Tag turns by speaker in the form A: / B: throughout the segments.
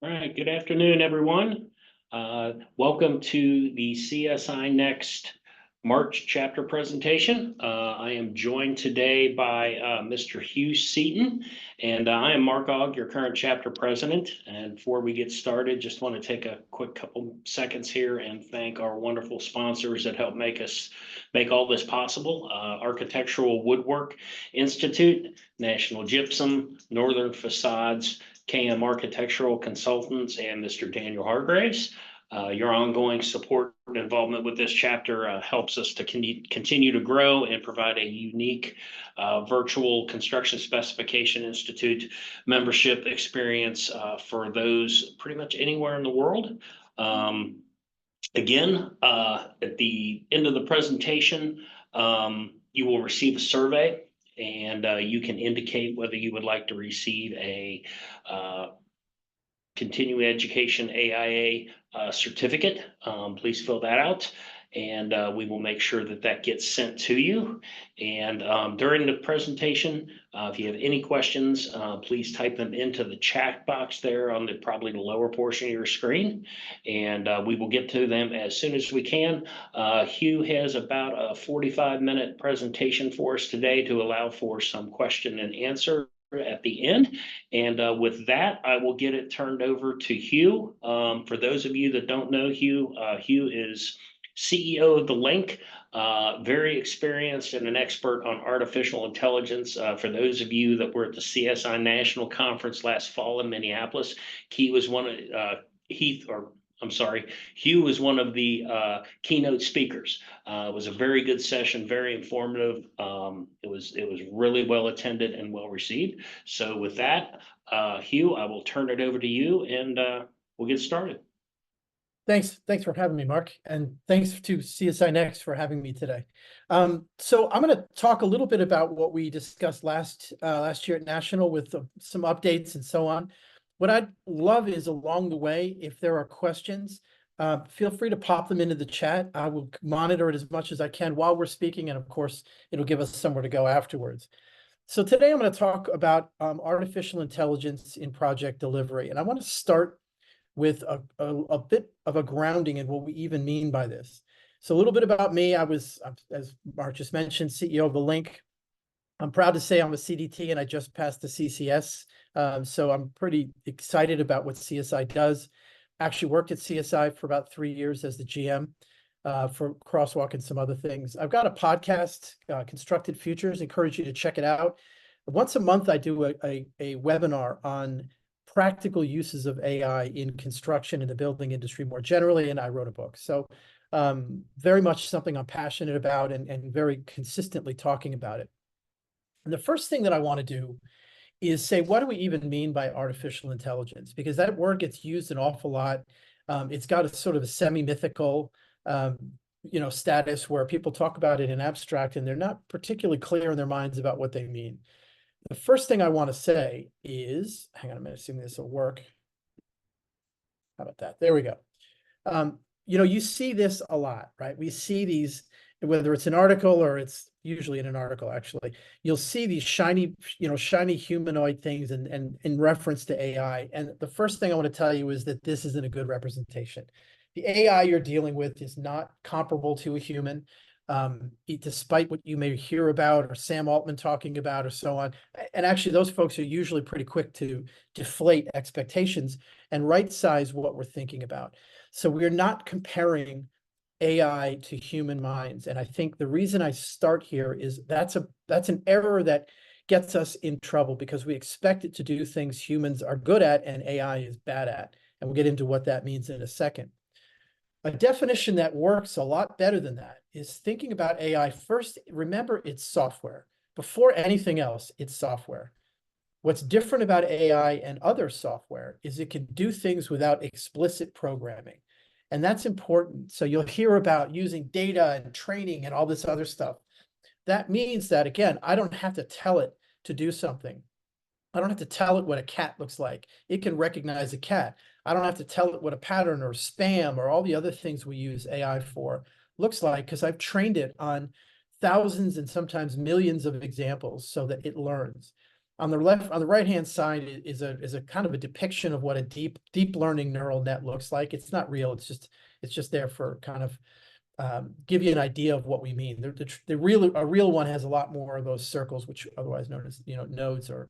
A: All right, good afternoon, everyone. Welcome to the CSINext March chapter presentation. I am joined today by Mr. Hugh Seaton, and I am Mark Ogg, your current chapter president. And before we get started, just want to take a quick couple seconds here and thank our wonderful sponsors that help make all this possible. Architectural Woodwork Institute, National Gypsum, Northern Facades, KM Architectural Consultants, and Mr. Daniel Hargraves. Your ongoing support and involvement with this chapter helps us to continue to grow and provide a unique virtual Construction Specification Institute membership experience for those pretty much anywhere in the world. Again, at the end of the presentation, you will receive a survey, and you can indicate whether you would like to receive a continuing education AIA certificate. Please fill that out, and we will make sure that that gets sent to you. And during the presentation, if you have any questions, please type them into the chat box there on probably the lower portion of your screen, and we will get to them as soon as we can. Hugh has about a 45-minute presentation for us today to allow for some question and answer at the end. And with that, I will get it turned over to Hugh. For those of you that don't know Hugh, Hugh is CEO of The Link, very experienced and an expert on artificial intelligence. For those of you that were at the CSI National Conference last fall in Minneapolis, Hugh was one of the keynote speakers. It was a very good session, very informative. It was really well attended and well received. So with that, Hugh, I will turn it over to you, and we'll get started.
B: Thanks for having me, Mark, and thanks to CSINext for having me today. So I'm going to talk a little bit about what we discussed last year at National with some updates and so on. What I'd love is along the way, if there are questions, feel free to pop them into the chat. I will monitor it as much as I can while we're speaking, and of course, it'll give us somewhere to go afterwards. So today I'm going to talk about artificial intelligence in project delivery, and I want to start with a bit of a grounding in what we even mean by this. So a little bit about me. I was, as Mark just mentioned, CEO of The Link. I'm proud to say I'm a CDT, and I just passed the CCS. So I'm pretty excited about what CSI does. Actually worked at CSI for about 3 years as the GM for Crosswalk and some other things. I've got a podcast, Constructed Futures. Encourage you to check it out. Once a month, I do a webinar on practical uses of AI in construction and the building industry more generally, and I wrote a book. So very much something I'm passionate about and very consistently talking about it. And the first thing that I want to do is say, what do we even mean by artificial intelligence? Because that word gets used an awful lot. It's got a sort of a semi-mythical, status where people talk about it in abstract, and they're not particularly clear in their minds about what they mean. The first thing I want to say is, hang on a minute, assuming this will work. How about that? There we go. You see this a lot, right? We see these, whether it's an article or it's usually in an article, actually, you'll see these shiny humanoid things and in reference to AI. And the first thing I want to tell you is that this isn't a good representation. The AI you're dealing with is not comparable to a human, despite what you may hear about or Sam Altman talking about or so on. And actually, those folks are usually pretty quick to deflate expectations and right-size what we're thinking about. So we're not comparing AI to human minds. And I think the reason I start here is that's an error that gets us in trouble, because we expect it to do things humans are good at and AI is bad at. And we'll get into what that means in a second. A definition that works a lot better than that is thinking about AI. First, remember it's software. Before anything else, it's software. What's different about AI and other software is it can do things without explicit programming. And that's important. So you'll hear about using data and training and all this other stuff. That means that, again, I don't have to tell it to do something. I don't have to tell it what a cat looks like. It can recognize a cat. I don't have to tell it what a pattern or spam or all the other things we use AI for looks like, because I've trained it on thousands and sometimes millions of examples so that it learns. On the right-hand side is a kind of a depiction of what a deep learning neural net looks like. It's not real. It's just there for kind of give you an idea of what we mean. A real one has a lot more of those circles, which otherwise known as nodes or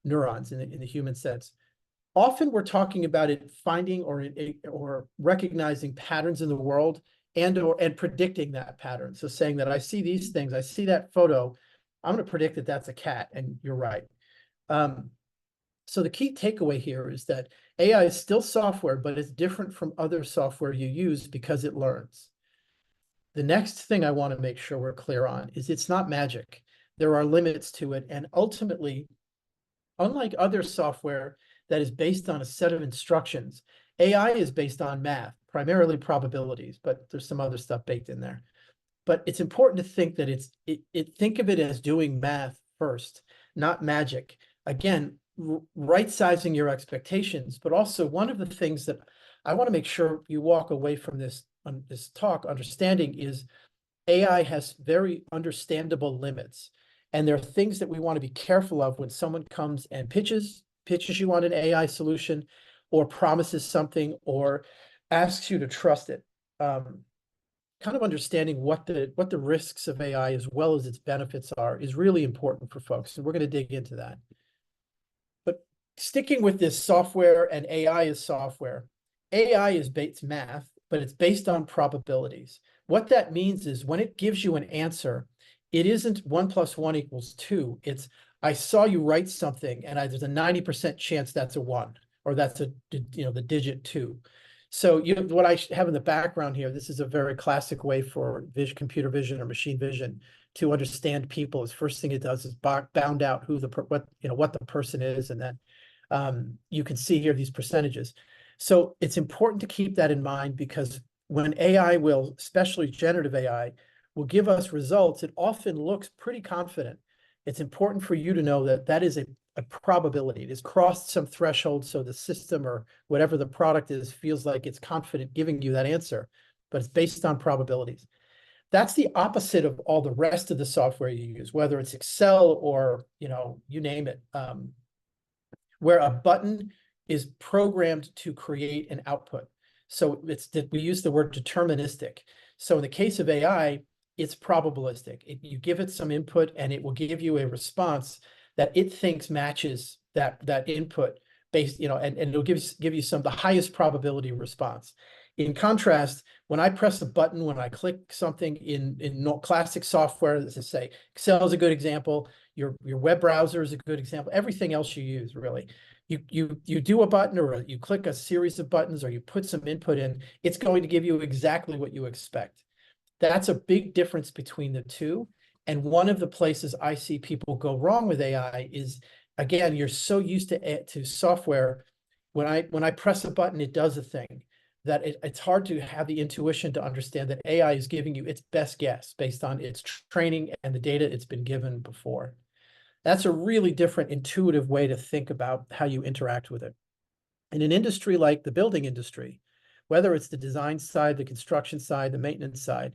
B: neurons in the human sense. Often we're talking about it finding or recognizing patterns in the world and predicting that pattern. So saying that I see these things, I see that photo, I'm going to predict that that's a cat, and you're right. So the key takeaway here is that AI is still software, but it's different from other software you use because it learns. The next thing I want to make sure we're clear on is it's not magic. There are limits to it, and ultimately, unlike other software that is based on a set of instructions, AI is based on math, primarily probabilities, but there's some other stuff baked in there. But it's important to think that think of it as doing math first, not magic. Again, right-sizing your expectations, but also one of the things that I want to make sure you walk away from this talk understanding is AI has very understandable limits. And there are things that we want to be careful of when someone comes and pitches you on an AI solution or promises something or asks you to trust it. Kind of understanding what the risks of AI as well as its benefits are is really important for folks. And we're going to dig into that. But sticking with this software and AI is software, AI is based math, but it's based on probabilities. What that means is when it gives you an answer, it isn't 1 + 1 = 2. It's I saw you write something and there's a 90% chance that's a 1 or that's the digit 2. So what I have in the background here, this is a very classic way for computer vision or machine vision to understand people. Is first thing it does is bound out what the person is, and then you can see here these percentages. So it's important to keep that in mind because when AI will, especially generative AI, will give us results, it often looks pretty confident. It's important for you to know that that is a probability. It has crossed some threshold, so the system or whatever the product is feels like it's confident giving you that answer, but it's based on probabilities. That's the opposite of all the rest of the software you use, whether it's Excel or you name it, where a button is programmed to create an output. So we use the word deterministic. So in the case of AI, it's probabilistic. You give it some input and it will give you a response that it thinks matches that input based, and it'll give you the highest probability response. In contrast, when I press a button, when I click something in classic software, as I say, Excel is a good example, your web browser is a good example, everything else you use really. You do a button or you click a series of buttons or you put some input in, it's going to give you exactly what you expect. That's a big difference between the two. And one of the places I see people go wrong with AI is, again, you're so used to software. When I press a button, it does a thing that it's hard to have the intuition to understand that AI is giving you its best guess based on its training and the data it's been given before. That's a really different intuitive way to think about how you interact with it. In an industry like the building industry, whether it's the design side, the construction side, the maintenance side,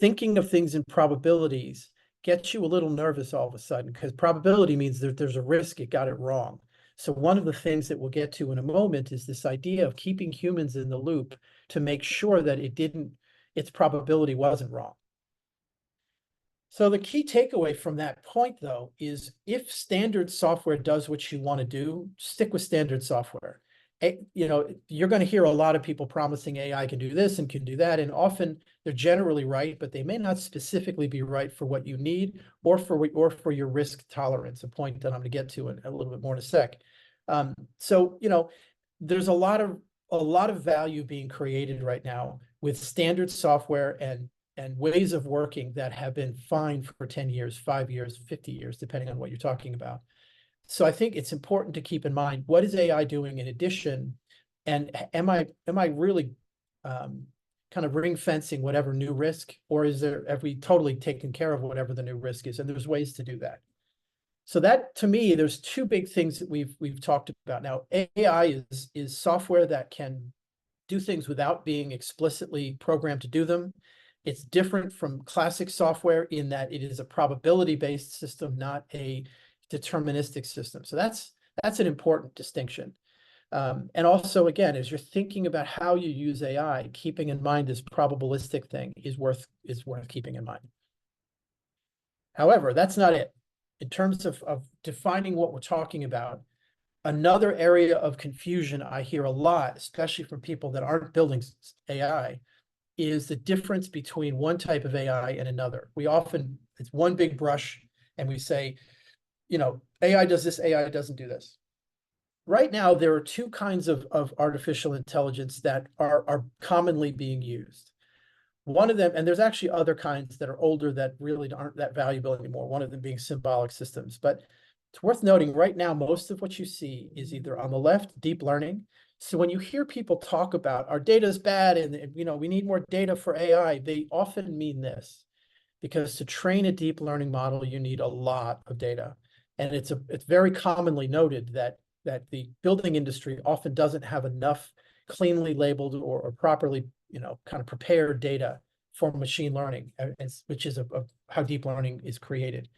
B: thinking of things in probabilities gets you a little nervous all of a sudden because probability means that there's a risk it got it wrong. So one of the things that we'll get to in a moment is this idea of keeping humans in the loop to make sure that its probability wasn't wrong. So the key takeaway from that point, though, is if standard software does what you want to do, stick with standard software. You're going to hear a lot of people promising AI can do this and can do that, and often they're generally right, but they may not specifically be right for what you need or for your risk tolerance, a point that I'm going to get to in a little bit more in a sec. So there's a lot of value being created right now with standard software and ways of working that have been fine for 10 years, 5 years, 50 years, depending on what you're talking about. So I think it's important to keep in mind, what is AI doing in addition? And am I really kind of ring fencing whatever new risk, or have we totally taken care of whatever the new risk is? And there's ways to do that. So that, to me, there's two big things that we've talked about. Now, AI is software that can do things without being explicitly programmed to do them. It's different from classic software in that it is a probability-based system, not a deterministic system. So that's an important distinction. And also, again, as you're thinking about how you use AI, keeping in mind this probabilistic thing is worth keeping in mind. However, that's not it. In terms of defining what we're talking about, another area of confusion I hear a lot, especially from people that aren't building AI, is the difference between one type of AI and another. It's one big brush, and we say, AI does this, AI doesn't do this. Right now, there are two kinds of artificial intelligence that are commonly being used. One of them, and there's actually other kinds that are older that really aren't that valuable anymore, one of them being symbolic systems. But it's worth noting right now, most of what you see is either on the left, deep learning. So when you hear people talk about our data is bad and we need more data for AI, they often mean this, because to train a deep learning model, you need a lot of data. And it's very commonly noted that the building industry often doesn't have enough cleanly labeled or properly kind of prepared data for machine learning, which is how deep learning is created.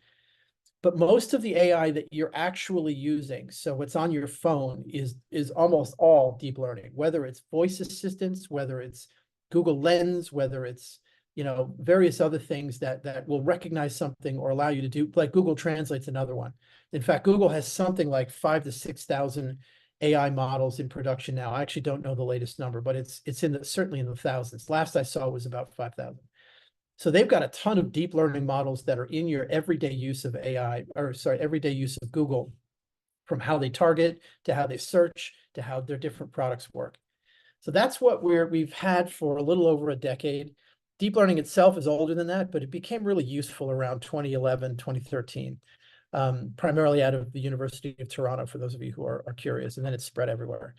B: But most of the AI that you're actually using, so what's on your phone, is almost all deep learning, whether it's voice assistants, whether it's Google Lens, whether it's various other things that will recognize something or allow you to do, like Google Translate's another one. In fact, Google has something like 5,000 to 6,000 AI models in production now. I actually don't know the latest number, but it's certainly in the thousands. Last I saw was about 5,000. So they've got a ton of deep learning models that are in your everyday use of everyday use of Google, from how they target to how they search to how their different products work. So that's what we've had for a little over a decade. Deep learning itself is older than that, but it became really useful around 2011, 2013, primarily out of the University of Toronto, for those of you who are curious, and then it spread everywhere.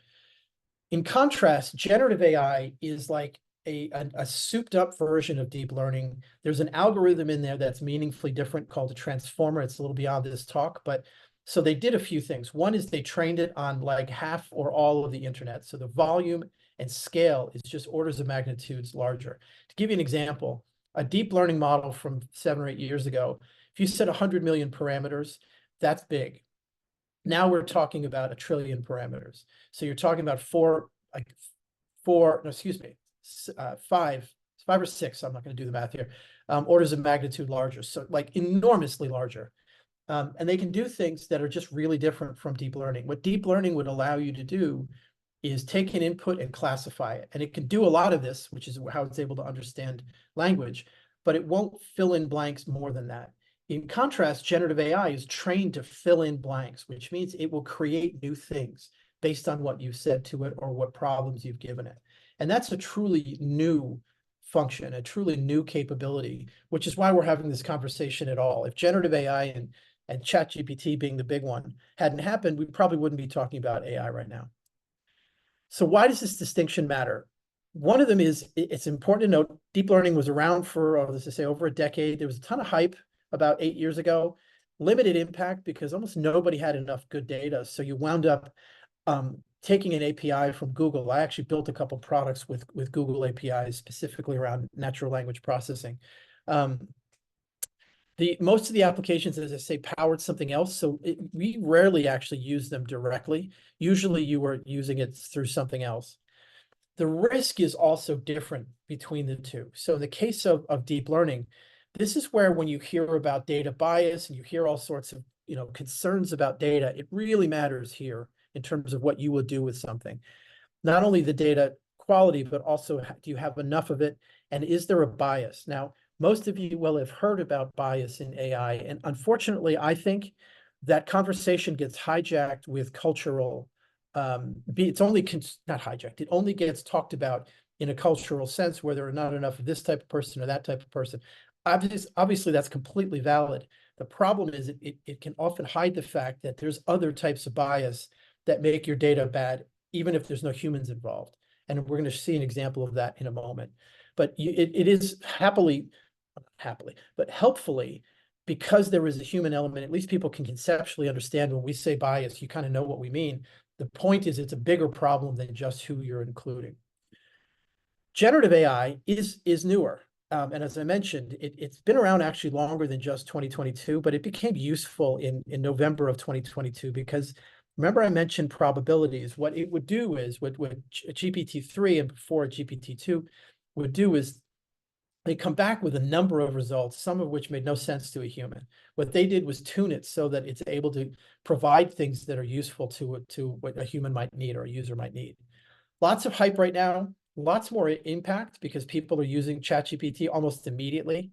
B: In contrast, generative AI is like a souped up version of deep learning. There's an algorithm in there that's meaningfully different called a transformer. It's a little beyond this talk, but so they did a few things. One is they trained it on like half or all of the internet. So the volume and scale is just orders of magnitudes larger. To give you an example, a deep learning model from 7 or 8 years ago, if you set 100 million parameters, that's big. Now we're talking about 1 trillion parameters. So you're talking about five or six, I'm not going to do the math here, orders of magnitude larger. So like enormously larger. And they can do things that are just really different from deep learning. What deep learning would allow you to do is take an input and classify it. And it can do a lot of this, which is how it's able to understand language, but it won't fill in blanks more than that. In contrast, generative AI is trained to fill in blanks, which means it will create new things based on what you've said to it or what problems you've given it. And that's a truly new function, a truly new capability, which is why we're having this conversation at all. If generative AI and ChatGPT being the big one hadn't happened, we probably wouldn't be talking about AI right now. So why does this distinction matter? One of them is, it's important to note, deep learning was around for, let's just say, over a decade. There was a ton of hype about 8 years ago, limited impact because almost nobody had enough good data. So you wound up taking an API from Google. I actually built a couple products with Google APIs specifically around natural language processing. Most of the applications, as I say, powered something else. So we rarely actually use them directly. Usually you were using it through something else. The risk is also different between the two. So in the case of deep learning, this is where when you hear about data bias and you hear all sorts of concerns about data, it really matters here in terms of what you will do with something. Not only the data quality, but also do you have enough of it? And is there a bias? Now, most of you will have heard about bias in AI. And unfortunately, I think that conversation gets hijacked with cultural, it's only not hijacked, it only gets talked about in a cultural sense where there are not enough of this type of person or that type of person. Obviously, that's completely valid. The problem is it can often hide the fact that there's other types of bias that make your data bad, even if there's no humans involved. And we're going to see an example of that in a moment. But it is helpfully, because there is a human element, at least people can conceptually understand when we say bias, you kind of know what we mean. The point is it's a bigger problem than just who you're including. Generative AI is newer. And as I mentioned, it's been around actually longer than just 2022, but it became useful in November of 2022 because remember I mentioned probabilities. What it would do is what GPT-3 and before GPT-2 would do is they come back with a number of results, some of which made no sense to a human. What they did was tune it so that it's able to provide things that are useful to what a human might need or a user might need. Lots of hype right now, lots more impact because people are using ChatGPT almost immediately.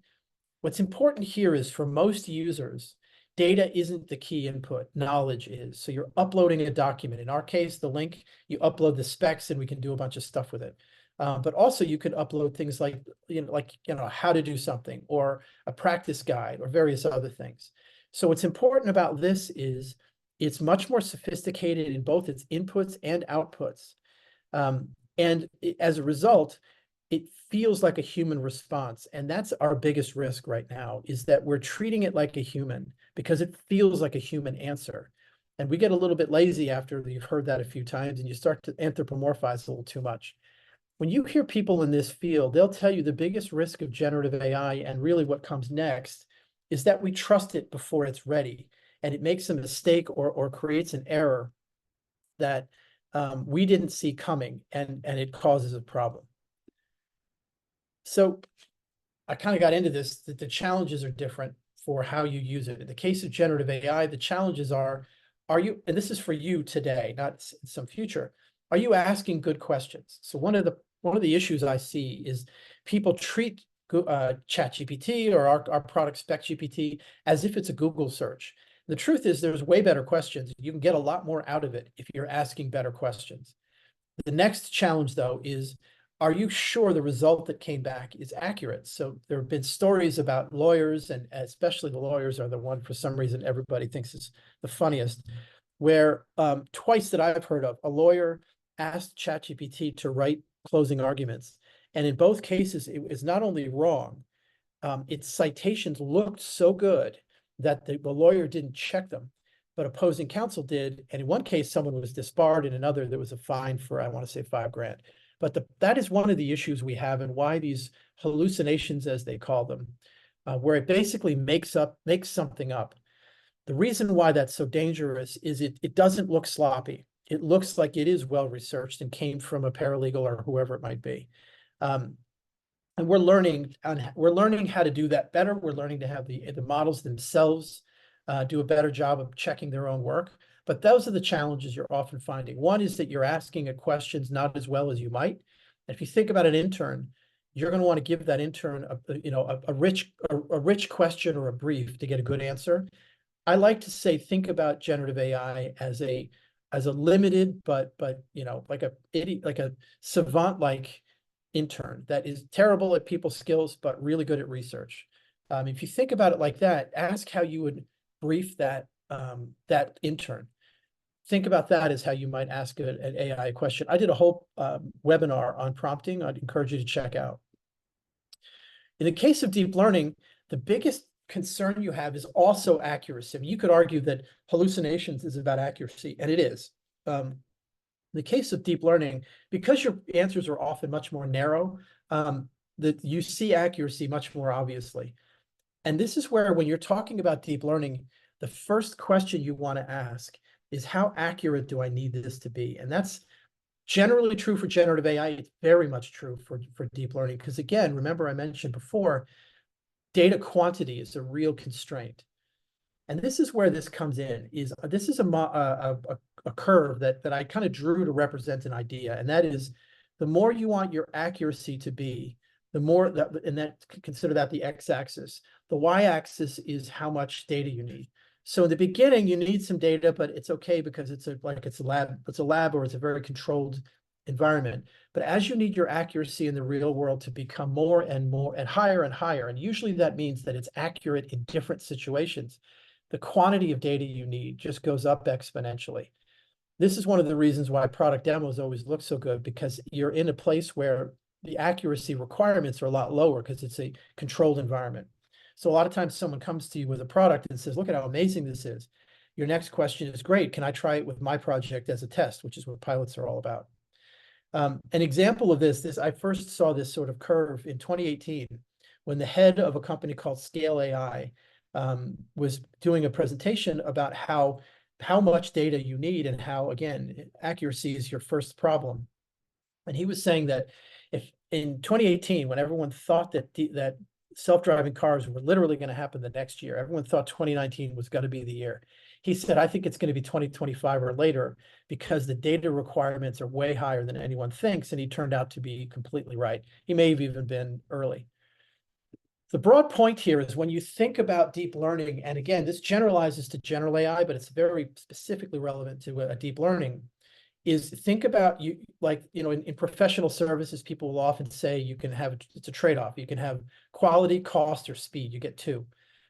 B: What's important here is for most users, data isn't the key input, knowledge is. So you're uploading a document. In our case, the link, you upload the specs and we can do a bunch of stuff with it. But also you can upload things like, how to do something or a practice guide or various other things. So what's important about this is it's much more sophisticated in both its inputs and outputs. And as a result, it feels like a human response. And that's our biggest risk right now is that we're treating it like a human because it feels like a human answer. And we get a little bit lazy after you've heard that a few times and you start to anthropomorphize a little too much. When you hear people in this field, they'll tell you the biggest risk of generative AI and really what comes next is that we trust it before it's ready and it makes a mistake or creates an error that we didn't see coming and it causes a problem. So I kind of got into this, that the challenges are different for how you use it. In the case of generative AI, the challenges are you, and this is for you today, not some future, are you asking good questions? So one of the issues I see is people treat ChatGPT or our product SpecGPT as if it's a Google search. The truth is there's way better questions. You can get a lot more out of it if you're asking better questions. The next challenge, though, is are you sure the result that came back is accurate? So there have been stories about lawyers, and especially the lawyers are the one for some reason everybody thinks is the funniest, where twice that I've heard of, a lawyer asked ChatGPT to write closing arguments. And in both cases, it was not only wrong, its citations looked so good that the lawyer didn't check them, but opposing counsel did. And in one case, someone was disbarred. In another, there was a fine for, I want to say, $5,000. But that is one of the issues we have and why these hallucinations, as they call them, where it basically makes something up. The reason why that's so dangerous is it doesn't look sloppy. It looks like it is well researched and came from a paralegal or whoever it might be. And we're learning how to do that better. We're learning to have the models themselves do a better job of checking their own work. But those are the challenges you're often finding. One is that you're asking it questions not as well as you might. And if you think about an intern, you're going to want to give that intern a rich question or a brief to get a good answer. I like to say, think about generative AI as a limited, but like a savant-like intern that is terrible at people skills, but really good at research. If you think about it like that, ask how you would brief that intern. Think about that as how you might ask an AI question. I did a whole webinar on prompting. I'd encourage you to check out. In the case of deep learning, the biggest concern you have is also accuracy. I mean, you could argue that hallucinations is about accuracy, and it is. In the case of deep learning, because your answers are often much more narrow, that you see accuracy much more obviously. And this is where, when you're talking about deep learning, the first question you want to ask is, how accurate do I need this to be? And that's generally true for generative AI. It's very much true for deep learning. Because again, remember I mentioned before, data quantity is a real constraint. And this is where this comes in, this is a curve that I kind of drew to represent an idea. And that is, the more you want your accuracy to be, the more consider that the x-axis. The y-axis is how much data you need. So in the beginning, you need some data, but it's okay because it's a lab or it's a very controlled environment. But as you need your accuracy in the real world to become more and more and higher, and usually that means that it's accurate in different situations, the quantity of data you need just goes up exponentially. This is one of the reasons why product demos always look so good, because you're in a place where the accuracy requirements are a lot lower because it's a controlled environment. So a lot of times someone comes to you with a product and says, look at how amazing this is. Your next question is, great, can I try it with my project as a test, which is what pilots are all about. An example of this, I first saw this sort of curve in 2018 when the head of a company called Scale AI was doing a presentation about how much data you need and how, again, accuracy is your first problem. And he was saying that if in 2018, when everyone thought that self-driving cars were literally going to happen the next year, everyone thought 2019 was going to be the year. He said, I think it's going to be 2025 or later because the data requirements are way higher than anyone thinks. And he turned out to be completely right. He may have even been early. The broad point here is when you think about deep learning, and again, this generalizes to general AI, but it's very specifically relevant to a deep learning, is think about in professional services, people will often say you can have, it's a trade-off. You can have quality, cost, or speed. You get two.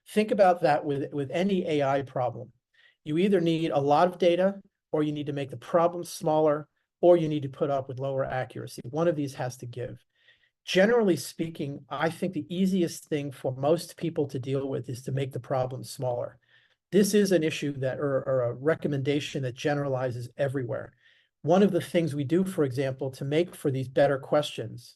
B: Think about that with any AI problem. You either need a lot of data, or you need to make the problem smaller, or you need to put up with lower accuracy. One of these has to give. Generally speaking, I think the easiest thing for most people to deal with is to make the problem smaller. This is an issue that, or a recommendation that generalizes everywhere. One of the things we do, for example, to make for these better questions,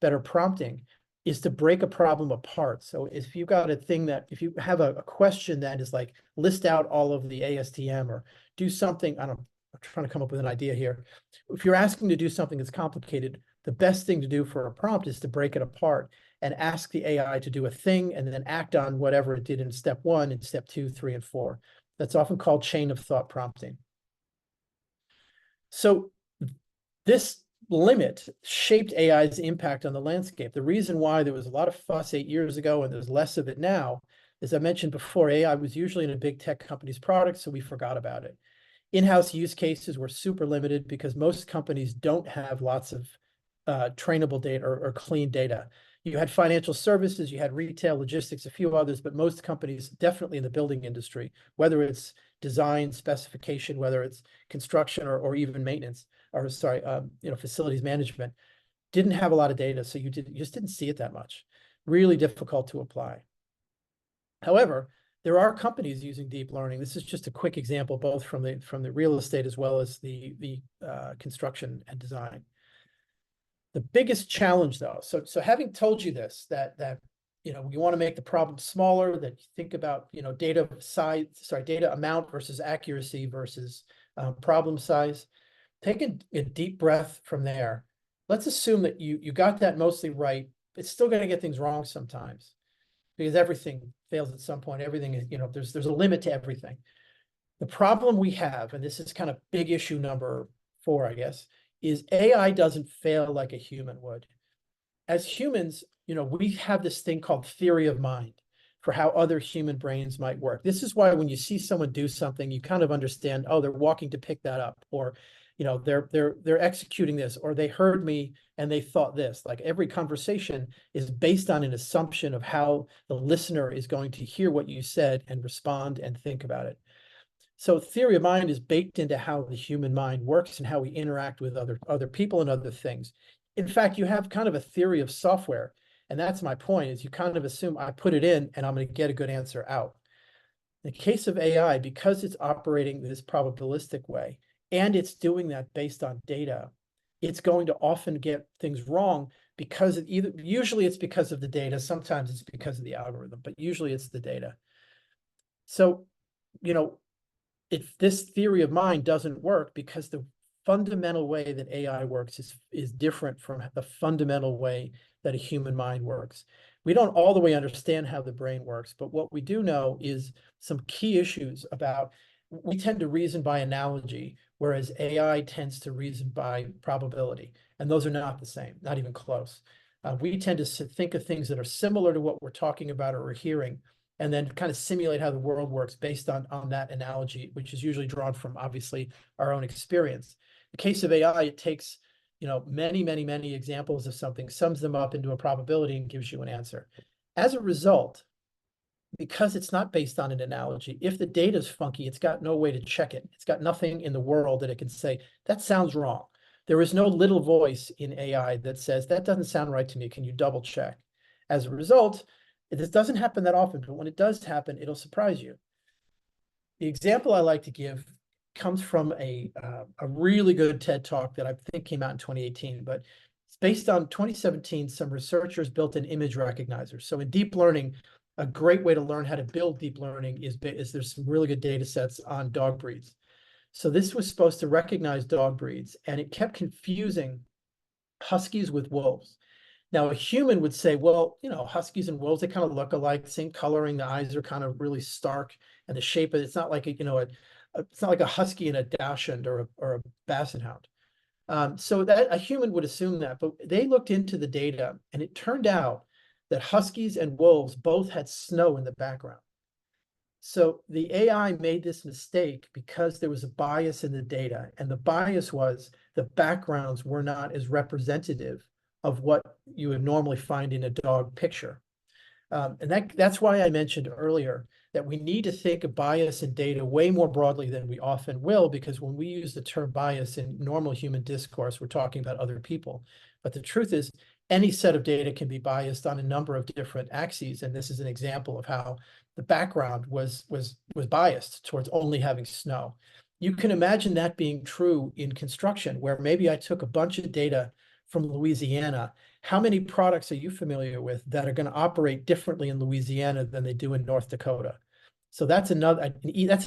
B: better prompting, is to break a problem apart. So if you've got a thing that, if you have a question that is like, list out all of the ASTM or do something, I'm trying to come up with an idea here. If you're asking to do something that's complicated, the best thing to do for a prompt is to break it apart and ask the AI to do a thing and then act on whatever it did in step 1 and step 2, 3, and 4. That's often called chain of thought prompting. So this limit shaped AI's impact on the landscape. The reason why there was a lot of fuss 8 years ago and there's less of it now, as I mentioned before, AI was usually in a big tech company's product, so we forgot about it. In-house use cases were super limited because most companies don't have lots of trainable data or clean data. You had financial services, you had retail, logistics, a few others, but most companies, definitely in the building industry, whether it's design, specification, whether it's construction or even maintenance, or sorry, facilities management, didn't have a lot of data, so you just didn't see it that much. Really difficult to apply. However, there are companies using deep learning. This is just a quick example, both from the real estate as well as the construction and design. The biggest challenge, though, so having told you this, that we want to make the problem smaller, that you think about data amount versus accuracy versus problem size. Take a deep breath from there. Let's assume that you got that mostly right. It's still going to get things wrong sometimes because everything fails at some point. Everything is, there's a limit to everything. The problem we have, and this is kind of big issue number 4, I guess, is AI doesn't fail like a human would. As humans, we have this thing called theory of mind for how other human brains might work. This is why when you see someone do something, you kind of understand, oh, they're walking to pick that up, or they're executing this, or they heard me and they thought this. Like every conversation is based on an assumption of how the listener is going to hear what you said and respond and think about it. So theory of mind is baked into how the human mind works and how we interact with other people and other things. In fact, you have kind of a theory of software. And that's my point, is you kind of assume I put it in and I'm going to get a good answer out. In the case of AI, because it's operating this probabilistic way, and it's doing that based on data, it's going to often get things wrong because usually it's because of the data, sometimes it's because of the algorithm, but usually it's the data. So, if this theory of mind doesn't work because the fundamental way that AI works is different from the fundamental way that a human mind works. We don't all the way understand how the brain works, but what we do know is some key issues about, we tend to reason by analogy, whereas AI tends to reason by probability. And those are not the same, not even close. We tend to think of things that are similar to what we're talking about or we're hearing, and then kind of simulate how the world works based on that analogy, which is usually drawn from, obviously, our own experience. In the case of AI, it takes many examples of something, sums them up into a probability and gives you an answer. As a result, because it's not based on an analogy, if the data is funky, it's got no way to check it. It's got nothing in the world that it can say, that sounds wrong. There is no little voice in AI that says, that doesn't sound right to me. Can you double check? As a result, this doesn't happen that often, but when it does happen, it'll surprise you. The example I like to give comes from a really good TED Talk that I think came out in 2018, but based on 2017, some researchers built an image recognizer. So in deep learning, a great way to learn how to build deep learning is there's some really good data sets on dog breeds. So this was supposed to recognize dog breeds, and it kept confusing huskies with wolves. Now, a human would say, well, huskies and wolves, they kind of look alike, same coloring, the eyes are kind of really stark, and the shape of it's not like it's not like a husky and a dachshund or a basset hound. So that a human would assume that, but they looked into the data, and it turned out that huskies and wolves both had snow in the background. So the AI made this mistake because there was a bias in the data, and the bias was the backgrounds were not as representative of what you would normally find in a dog picture. And that's why I mentioned earlier that we need to think of bias in data way more broadly than we often will, because when we use the term bias in normal human discourse, we're talking about other people. But the truth is, any set of data can be biased on a number of different axes, and this is an example of how the background was biased towards only having snow. You can imagine that being true in construction, where maybe I took a bunch of data from Louisiana. How many products are you familiar with that are going to operate differently in Louisiana than they do in North Dakota? So that's a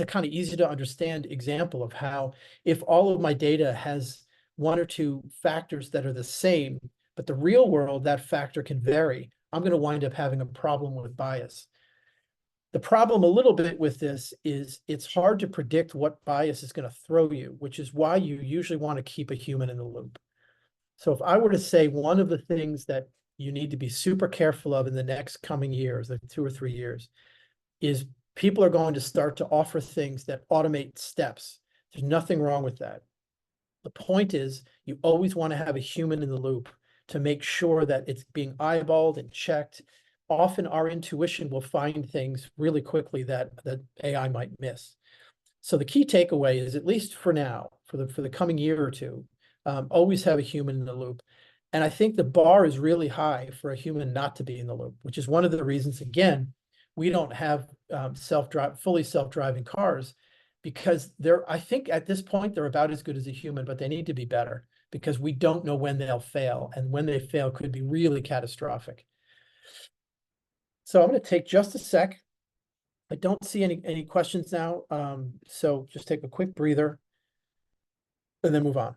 B: kind of easy to understand example of how, if all of my data has one or two factors that are the same, but the real world, that factor can vary, I'm going to wind up having a problem with bias. The problem a little bit with this is it's hard to predict what bias is going to throw you, which is why you usually want to keep a human in the loop. So if I were to say one of the things that you need to be super careful of in the next coming years, like 2 or 3 years, is people are going to start to offer things that automate steps. There's nothing wrong with that. The point is, you always want to have a human in the loop to make sure that it's being eyeballed and checked. Often our intuition will find things really quickly that AI might miss. So the key takeaway is, at least for now, for the coming year or two, always have a human in the loop. And I think the bar is really high for a human not to be in the loop, which is one of the reasons, again, we don't have fully self-driving cars, because I think at this point, they're about as good as a human, but they need to be better, because we don't know when they'll fail, and when they fail could be really catastrophic. So I'm going to take just a sec. I don't see any questions now. So just take a quick breather and then move on,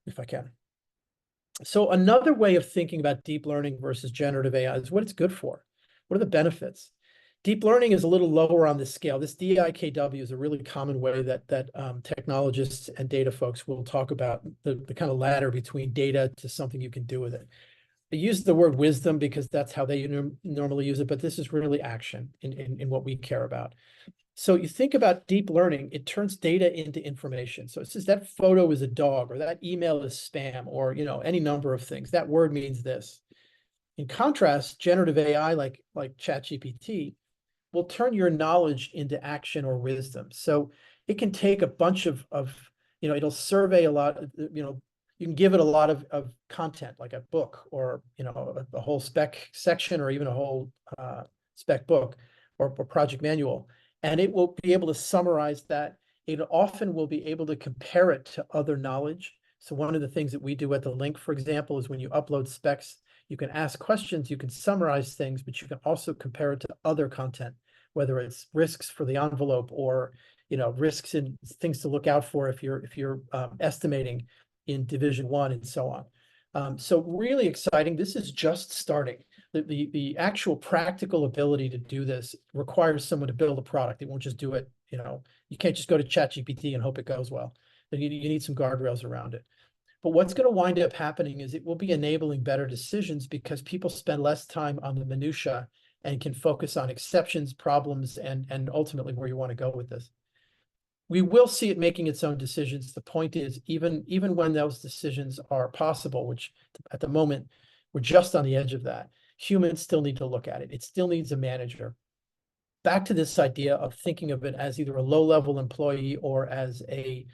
B: if I can. So another way of thinking about deep learning versus generative AI is what it's good for. What are the benefits? Deep learning is a little lower on the scale. This DIKW is a really common way that technologists and data folks will talk about the kind of ladder between data to something you can do with it. I use the word wisdom because that's how they normally use it, but this is really action in what we care about. So you think about deep learning, it turns data into information. So it says that photo is a dog, or that email is spam, or any number of things. That word means this. In contrast, generative AI like ChatGPT will turn your knowledge into action or wisdom. So it can take a bunch of it'll survey a lot, you can give it a lot of content, like a book, or a whole spec section, or even a whole spec book or project manual, and it will be able to summarize that. It often will be able to compare it to other knowledge. So one of the things that we do at the link, for example, is when you upload specs, you can ask questions, you can summarize things, but you can also compare it to other content, whether it's risks for the envelope, or risks and things to look out for if you're estimating in Division 1 and so on. So really exciting. This is just starting. The actual practical ability to do this requires someone to build a product. It won't just do it. You can't just go to ChatGPT and hope it goes well. You need some guardrails around it. But what's going to wind up happening is it will be enabling better decisions, because people spend less time on the minutia and can focus on exceptions, problems, and ultimately where you want to go with this. We will see it making its own decisions. The point is, even when those decisions are possible, which at the moment we're just on the edge of that, humans still need to look at it. It still needs a manager. Back to this idea of thinking of it as either a low-level employee or as an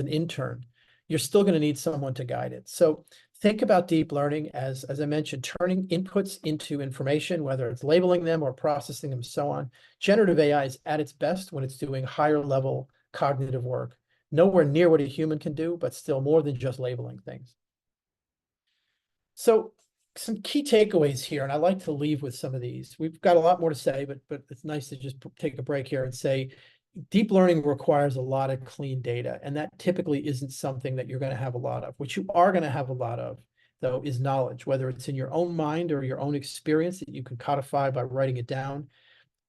B: intern. You're still going to need someone to guide it. So think about deep learning as I mentioned, turning inputs into information, whether it's labeling them or processing them, so on. Generative AI is at its best when it's doing higher level cognitive work. Nowhere near what a human can do, but still more than just labeling things. So some key takeaways here, and I like to leave with some of these. We've got a lot more to say, but it's nice to just take a break here and say deep learning requires a lot of clean data, and that typically isn't something that you're going to have a lot of. What you are going to have a lot of, though, is knowledge, whether it's in your own mind or your own experience that you can codify by writing it down.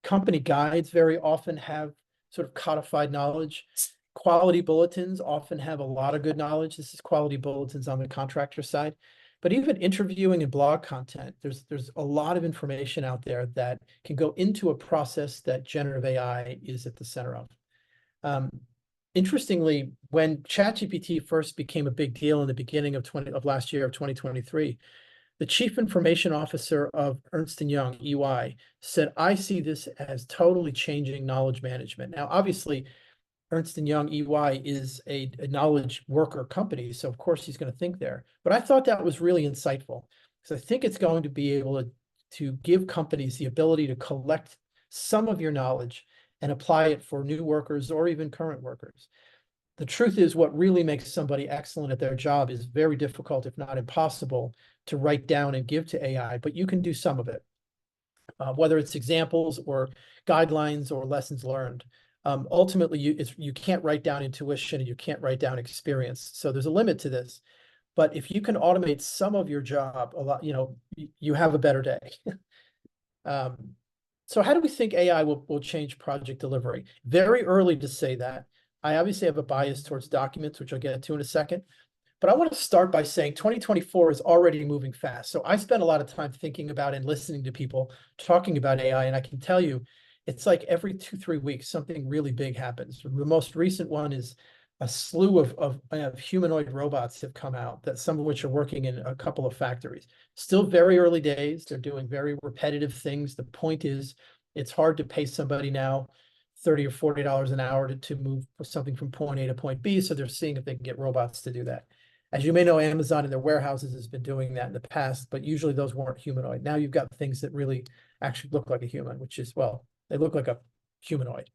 B: Company guides very often have sort of codified knowledge. Quality bulletins often have a lot of good knowledge. This is quality bulletins on the contractor side. But even interviewing and blog content, there's a lot of information out there that can go into a process that generative AI is at the center of. Interestingly, when ChatGPT first became a big deal in the beginning of last year of 2023, the chief information officer of Ernst & Young, EY, said, I see this as totally changing knowledge management. Now, obviously, Ernst & Young, EY is a knowledge worker company, so of course he's going to think there. But I thought that was really insightful because I think it's going to be able to give companies the ability to collect some of your knowledge and apply it for new workers or even current workers. The truth is, what really makes somebody excellent at their job is very difficult, if not impossible, to write down and give to AI, but you can do some of it, whether it's examples or guidelines or lessons learned. Ultimately, you can't write down intuition and you can't write down experience. So there's a limit to this. But if you can automate some of your job a lot, you have a better day. So how do we think AI will change project delivery? Very early to say that. I obviously have a bias towards documents, which I'll get to in a second. But I want to start by saying 2024 is already moving fast. So I spent a lot of time thinking about and listening to people talking about AI, and I can tell you, it's like every 2-3 weeks, something really big happens. The most recent one is a slew of humanoid robots have come out, that some of which are working in a couple of factories. Still very early days. They're doing very repetitive things. The point is, it's hard to pay somebody now $30 or $40 an hour to move something from point A to point B. So they're seeing if they can get robots to do that. As you may know, Amazon in their warehouses has been doing that in the past, but usually those weren't humanoid. Now you've got things that really actually look like a human, which is, well, they look like a humanoid.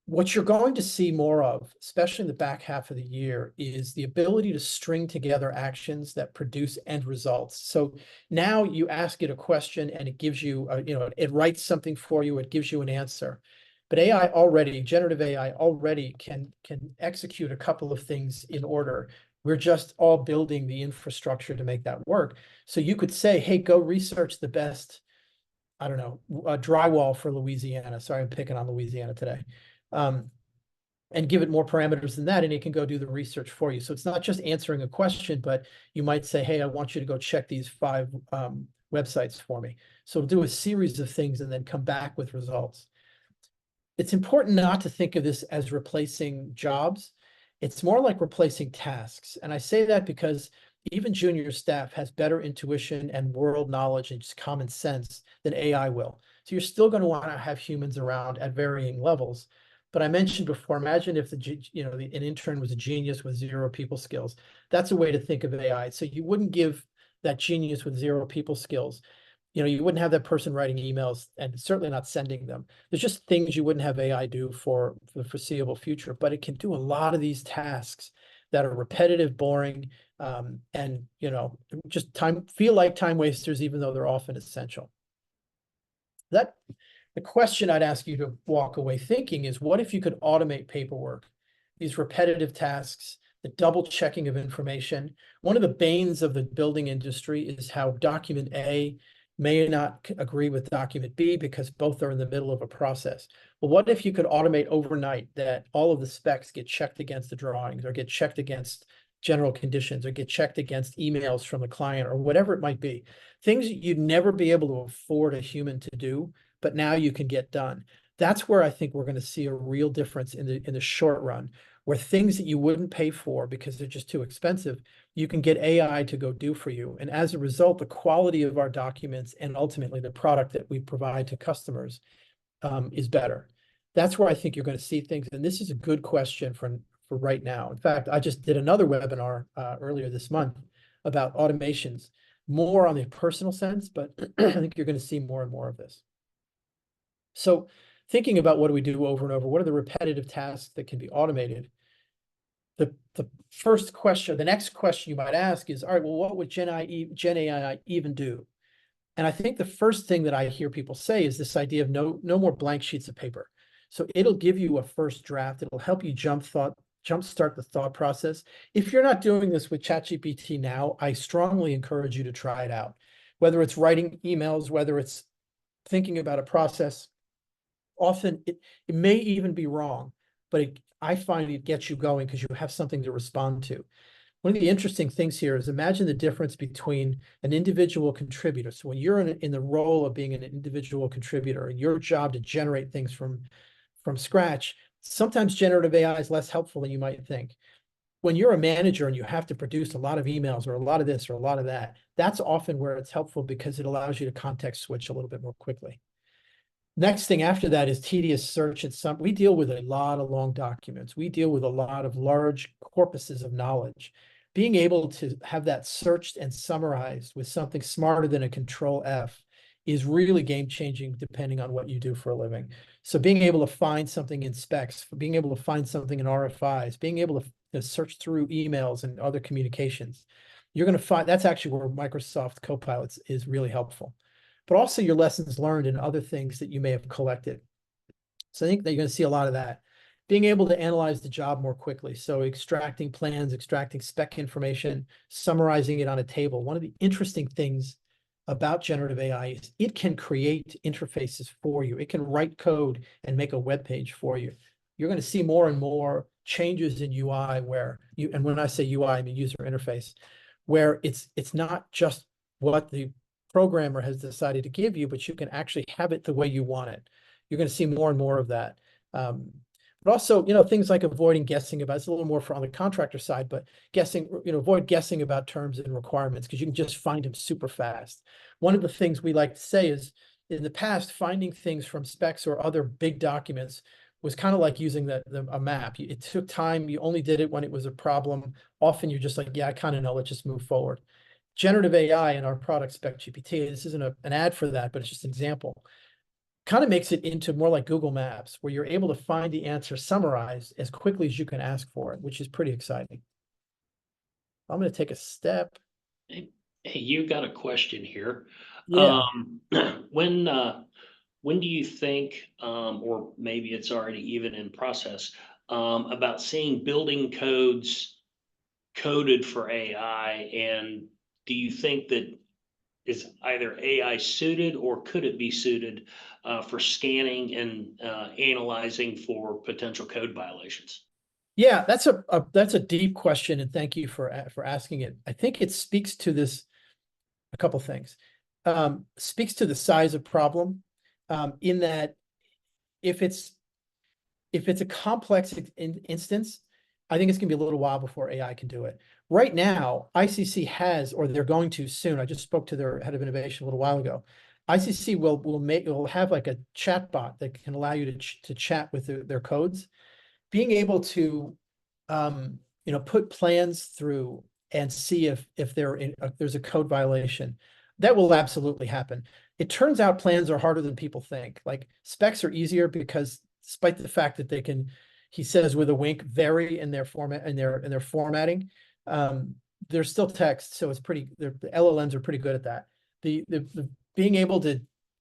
B: What you're going to see more of, especially in the back half of the year, is the ability to string together actions that produce end results. So now you ask it a question and it gives you, it writes something for you, it gives you an answer. But AI already, generative AI already can execute a couple of things in order. We're just all building the infrastructure to make that work. So you could say, hey, go research the best, I don't know, drywall for Louisiana. Sorry, I'm picking on Louisiana today. And give it more parameters than that, and it can go do the research for you. So it's not just answering a question, but you might say, hey, I want you to go check these 5 websites for me. So it'll do a series of things and then come back with results. It's important not to think of this as replacing jobs. It's more like replacing tasks. And I say that because even junior staff has better intuition and world knowledge and just common sense than AI will. So you're still going to want to have humans around at varying levels. But I mentioned before, imagine if an intern was a genius with 0 people skills. That's a way to think of AI. So you wouldn't give that genius with 0 people skills. You wouldn't have that person writing emails and certainly not sending them. There's just things you wouldn't have AI do for the foreseeable future, but it can do a lot of these tasks that are repetitive, boring, and just feel like time wasters, even though they're often essential. The question I'd ask you to walk away thinking is, what if you could automate paperwork, these repetitive tasks, the double checking of information? One of the banes of the building industry is how document A may not agree with document B because both are in the middle of a process. Well, what if you could automate overnight that all of the specs get checked against the drawings or get checked against general conditions or get checked against emails from the client or whatever it might be? Things you'd never be able to afford a human to do, but now you can get done. That's where I think we're going to see a real difference in the short run, where things that you wouldn't pay for because they're just too expensive, you can get AI to go do for you. And as a result, the quality of our documents and ultimately the product that we provide to customers is better. That's where I think you're going to see things. And this is a good question for right now. In fact, I just did another webinar earlier this month about automations, more on the personal sense, but I think you're going to see more and more of this. So thinking about what do we do over and over, what are the repetitive tasks that can be automated? the first question, the next question you might ask is, all right, well, what would Gen AI even do? And I think the first thing that I hear people say is this idea of no more blank sheets of paper. So it'll give you a first draft. It'll help you jumpstart the thought process. If you're not doing this with ChatGPT now, I strongly encourage you to try it out. Whether it's writing emails, whether it's thinking about a process, often it may even be wrong, but I find it gets you going because you have something to respond to. One of the interesting things here is imagine the difference between an individual contributor. So when you're in the role of being an individual contributor and your job to generate things from scratch, sometimes generative AI is less helpful than you might think. When you're a manager and you have to produce a lot of emails or a lot of this or a lot of that, that's often where it's helpful because it allows you to context switch a little bit more quickly. Next thing after that is tedious search. We deal with a lot of long documents. We deal with a lot of large corpuses of knowledge. Being able to have that searched and summarized with something smarter than a control F is really game changing depending on what you do for a living. So being able to find something in specs, being able to find something in RFIs, being able to search through emails and other communications, you're going to find that's actually where Microsoft Copilot is really helpful. But also your lessons learned and other things that you may have collected. So I think that you're going to see a lot of that. Being able to analyze the job more quickly. So extracting plans, extracting spec information, summarizing it on a table. One of the interesting things about generative AI is it can create interfaces for you. It can write code and make a web page for you. You're going to see more and more changes in UI and when I say UI, I mean user interface, where it's not just what the programmer has decided to give you, but you can actually have it the way you want it. You're going to see more and more of that. But also, things like avoiding guessing about, it's a little more on the contractor side, but avoid guessing about terms and requirements because you can just find them super fast. One of the things we like to say is in the past, finding things from specs or other big documents was kind of like using a map. It took time. You only did it when it was a problem. Often you're just like, yeah, I kind of know, let's just move forward. Generative AI in our product Spec GPT, this isn't an ad for that, but it's just an example, kind of makes it into more like Google Maps, where you're able to find the answer summarized as quickly as you can ask for it, which is pretty exciting. I'm going to take a step.
A: Hey, you got a question here.
B: Yeah.
A: When do you think, or maybe it's already even in process, about seeing building codes coded for AI? And do you think that is either AI suited or could it be suited for scanning and analyzing for potential code violations?
B: Yeah, that's a deep question, and thank you for asking it. I think it speaks to a couple things. Speaks to the size of problem, in that if it's a complex instance, I think it's going to be a little while before AI can do it. Right now, ICC has, or they're going to soon. I just spoke to their head of innovation a little while ago. ICC will have like a chat bot that can allow you to chat with their codes. Being able to put plans through and see if there's a code violation, that will absolutely happen. It turns out plans are harder than people think. Like specs are easier because despite the fact that they can, he says with a wink, vary in their format and their formatting, they're still text, so the LLMs are pretty good at that. The being able to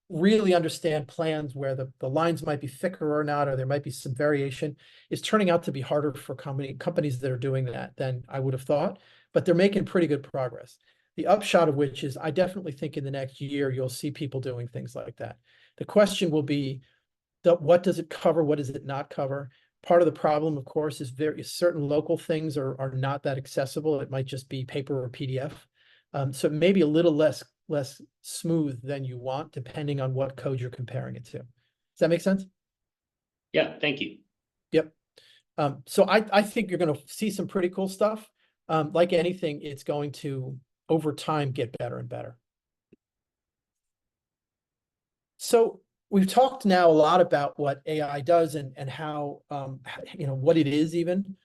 B: really understand plans where the lines might be thicker or not, or there might be some variation, is turning out to be harder for companies that are doing that than I would have thought, but they're making pretty good progress. The upshot of which is I definitely think in the next year, you'll see people doing things like that. The question will be, what does it cover? What does it not cover? Part of the problem, of course, is certain local things are not that accessible. It might just be paper or PDF. So it may be a little less smooth than you want, depending on what code you're comparing it to. Does that make sense?
A: Yeah, thank you.
B: Yep. So I think you're going to see some pretty cool stuff. Like anything, it's going to, over time, get better and better. So we've talked now a lot about what AI does and how, what it is even.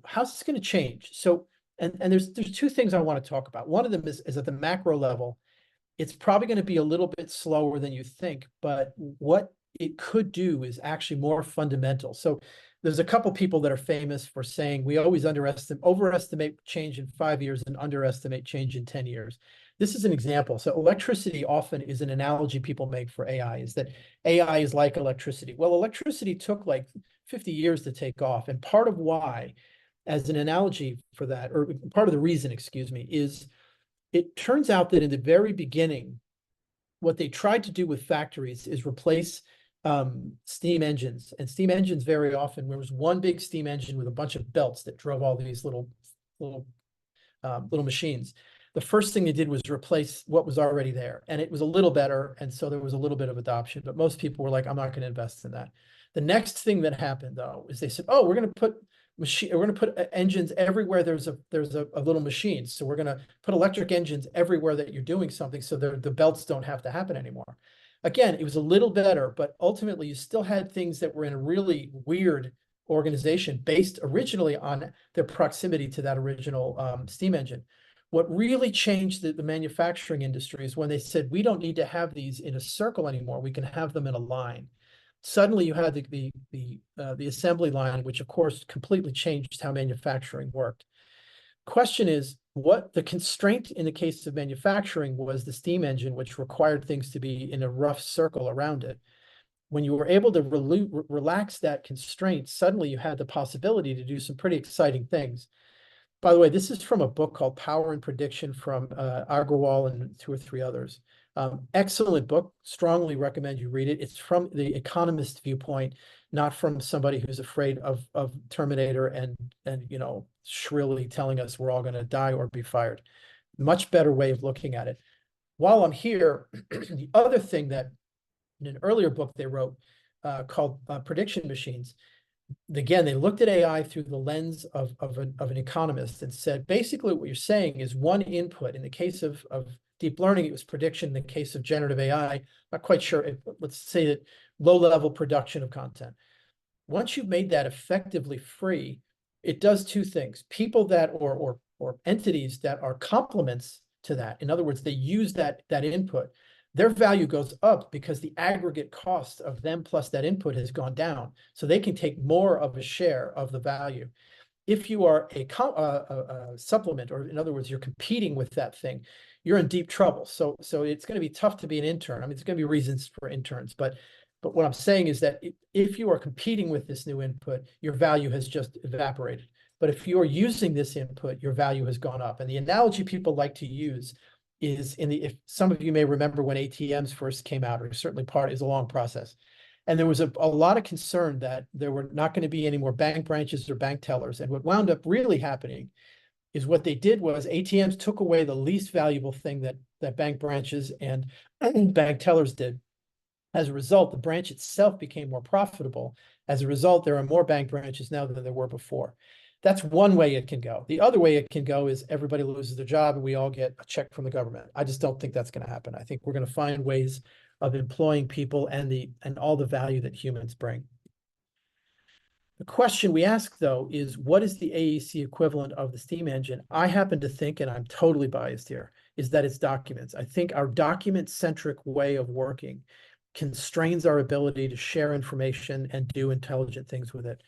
B: How's this going to change? So, and there's two things I want to talk about. One of them is at the macro level. It's probably going to be a little bit slower than you think, but what it could do is actually more fundamental. So there's a couple people that are famous for saying we always overestimate change in 5 years and underestimate change in 10 years. This is an example. So electricity often is an analogy people make for AI, is that AI is like electricity. Well, electricity took like 50 years to take off. And part of why, as an analogy for that, or part of the reason, excuse me, is it turns out that in the very beginning, what they tried to do with factories is replace steam engines. And steam engines very often, there was one big steam engine with a bunch of belts that drove all these little machines. The first thing they did was replace what was already there, and it was a little better, and so there was a little bit of adoption, but most people were like, I'm not going to invest in that. The next thing that happened, though, is they said, oh, we're going to put engines everywhere there's a little machine. So we're going to put electric engines everywhere that you're doing something, so the belts don't have to happen anymore. Again, it was a little better, but ultimately you still had things that were in a really weird organization based originally on their proximity to that original steam engine. What really changed the manufacturing industry is when they said, we don't need to have these in a circle anymore. We can have them in a line. Suddenly you had the assembly line, which of course completely changed how manufacturing worked. Question is, what the constraint in the case of manufacturing was the steam engine, which required things to be in a rough circle around it. When you were able to relax that constraint, suddenly you had the possibility to do some pretty exciting things. By the way, this is from a book called Power and Prediction from Agrawal and 2 or 3 others. Excellent book. Strongly recommend you read it. It's from the economist viewpoint, not from somebody who's afraid of Terminator and shrilly telling us we're all going to die or be fired. Much better way of looking at it. While I'm here, the other thing that in an earlier book they wrote called Prediction Machines, again, they looked at AI through the lens of an economist and said, basically what you're saying is one input. In the case of deep learning, it was prediction. In the case of generative AI, not quite sure, let's say that low-level production of content. Once you've made that effectively free, it does 2 things. People that, or entities that are complements to that, in other words, they use that input, their value goes up because the aggregate cost of them plus that input has gone down. So they can take more of a share of the value. If you are a supplement, or in other words, you're competing with that thing, you're in deep trouble. So it's going to be tough to be an intern. I mean, there's going to be reasons for interns, but what I'm saying is that if you are competing with this new input, your value has just evaporated. But if you are using this input, your value has gone up. And the analogy people like to use is if some of you may remember when ATMs first came out, or certainly part is a long process. And there was a lot of concern that there were not going to be any more bank branches or bank tellers. And what wound up really happening is what they did was ATMs took away the least valuable thing that bank branches and bank tellers did. As a result, the branch itself became more profitable. As a result, there are more bank branches now than there were before. That's one way it can go. The other way it can go is everybody loses their job and we all get a check from the government. I just don't think that's going to happen. I think we're going to find ways of employing people and all the value that humans bring. The question we ask, though, is what is the AEC equivalent of the steam engine? I happen to think, and I'm totally biased here, is that it's documents. I think our document-centric way of working constrains our ability to share information and do intelligent things with it.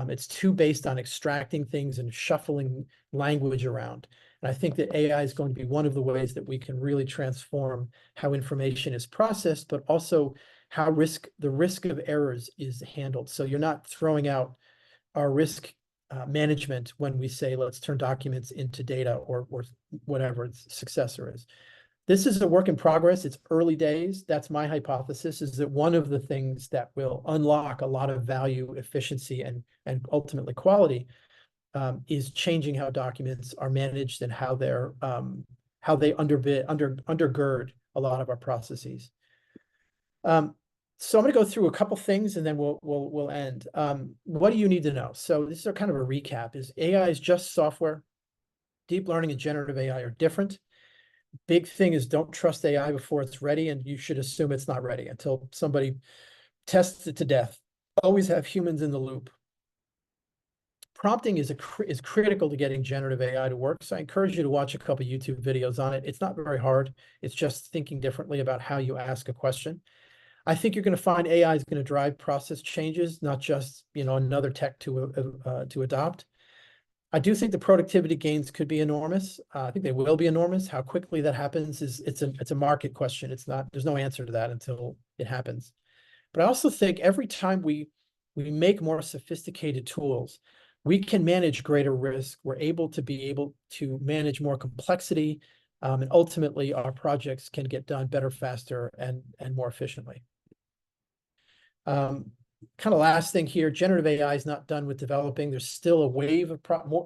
B: It's too based on extracting things and shuffling language around. And I think that AI is going to be one of the ways that we can really transform how information is processed, but also how the risk of errors is handled. So you're not throwing out our risk management when we say, let's turn documents into data or whatever its successor is. This is a work in progress. It's early days. That's my hypothesis, is that one of the things that will unlock a lot of value, efficiency, and ultimately quality is changing how documents are managed and how they undergird a lot of our processes. So I'm going to go through a couple things and then we'll end. What do you need to know? So this is kind of a recap. Is AI is just software. Deep learning and generative AI are different. Big thing is don't trust AI before it's ready, and you should assume it's not ready until somebody tests it to death. Always have humans in the loop. Prompting is critical to getting generative AI to work. So I encourage you to watch a couple YouTube videos on it. It's not very hard. It's just thinking differently about how you ask a question. I think you're going to find AI is going to drive process changes, not just, another tech to adopt. I do think the productivity gains could be enormous. I think they will be enormous. How quickly that happens it's a market question. There's no answer to that until it happens. But I also think every time we make more sophisticated tools, we can manage greater risk. We're able to manage more complexity, and ultimately our projects can get done better, faster, and more efficiently. Kind of last thing here, generative AI is not done with developing. There's still a wave of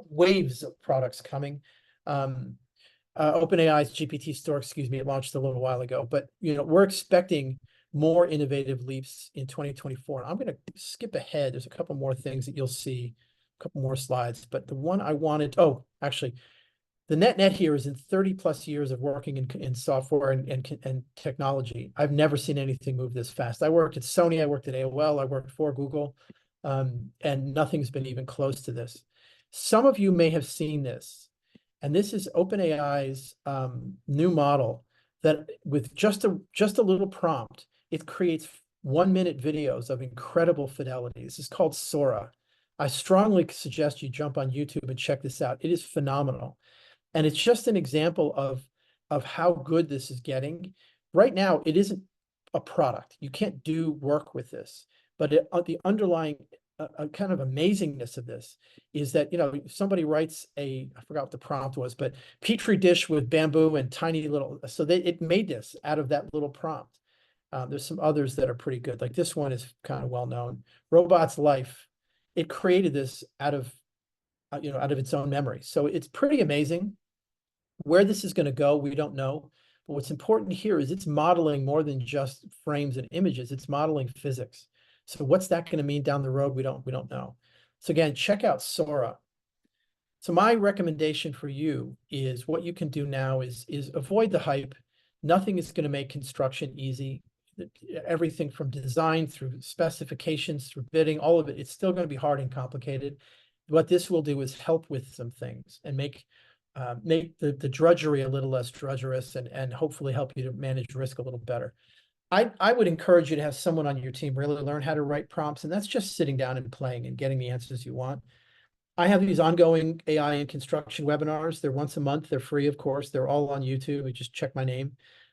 B: waves of products coming. OpenAI's GPT store, it launched a little while ago, but we're expecting more innovative leaps in 2024. I'm going to skip ahead. There's a couple more things that you'll see, a couple more slides, but the one I wanted, actually, the net here is in 30 plus years of working in software and technology. I've never seen anything move this fast. I worked at Sony, I worked at AOL, I worked for Google, and nothing's been even close to this. Some of you may have seen this, and this is OpenAI's new model that with just a little prompt, it creates 1-minute videos of incredible fidelity. This is called Sora. I strongly suggest you jump on YouTube and check this out. It is phenomenal. And it's just an example of how good this is getting. Right now, it isn't a product. You can't do work with this. But the underlying kind of amazingness of this is that, if somebody writes I forgot what the prompt was, but Petri dish with bamboo and tiny little, so it made this out of that little prompt. There's some others that are pretty good. Like this one is kind of well known. Robot's Life. It created this out of its own memory. So it's pretty amazing. Where this is going to go, we don't know. But what's important here is it's modeling more than just frames and images. It's modeling physics. So what's that going to mean down the road? We don't know. So again, check out Sora. So my recommendation for you is what you can do now is avoid the hype. Nothing is going to make construction easy. Everything from design through specifications, through bidding, all of it, it's still going to be hard and complicated. What this will do is help with some things and make the drudgery a little less drudgerous and hopefully help you to manage risk a little better. I would encourage you to have someone on your team really learn how to write prompts, and that's just sitting down and playing and getting the answers you want. I have these ongoing AI and construction webinars. They're once a month. They're free, of course. They're all on YouTube. You just check my name.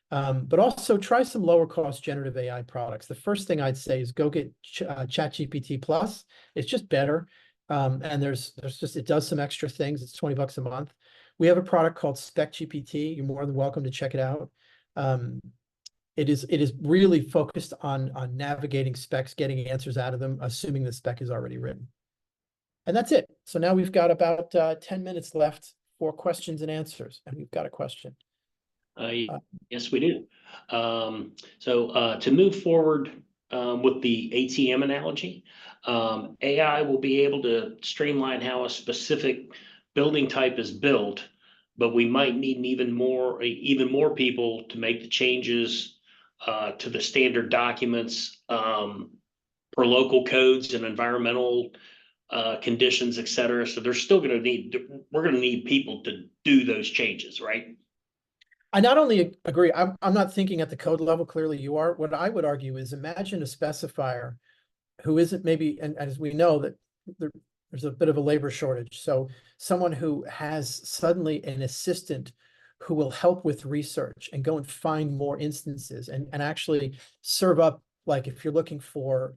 B: But also try some lower cost generative AI products. The first thing I'd say is go get ChatGPT Plus. It's just better. And it does some extra things. It's $20 a month. We have a product called Spec GPT. You're more than welcome to check it out. It is really focused on navigating specs, getting answers out of them, assuming the spec is already written. And that's it. So now we've got about 10 minutes left for questions and answers. And we've got a question.
A: Yes, we do. So to move forward with the ATM analogy, AI will be able to streamline how a specific building type is built, but we might need even more people to make the changes to the standard documents per local codes and environmental conditions, et cetera. So we're going to need people to do those changes, right?
B: I not only agree, I'm not thinking at the code level, clearly you are. What I would argue is imagine a specifier who isn't maybe, and as we know that there's a bit of a labor shortage. So someone who has suddenly an assistant who will help with research and go and find more instances and actually serve up, like if you're looking for,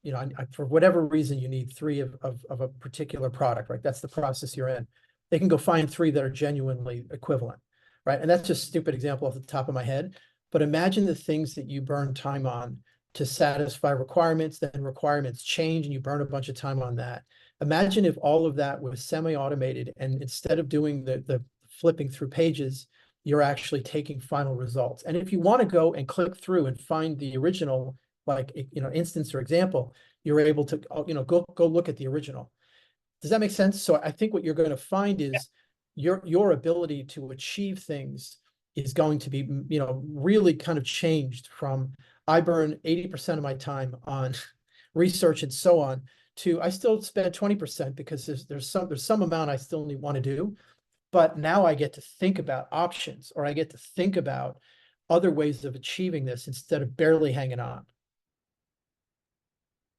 B: for whatever reason, you need 3 of a particular product, right? That's the process you're in. They can go find 3 that are genuinely equivalent. Right. And that's just a stupid example off the top of my head. But imagine the things that you burn time on to satisfy requirements, then requirements change and you burn a bunch of time on that. Imagine if all of that was semi-automated and instead of doing the flipping through pages, you're actually taking final results. And if you want to go and click through and find the original, like, instance or example, you're able to, go look at the original. Does that make sense? So I think what you're going to find is your ability to achieve things is going to be, really kind of changed from I burn 80% of my time on research and so on to I still spend 20% because there's some amount I still want to do, but now I get to think about options or I get to think about other ways of achieving this instead of barely hanging on.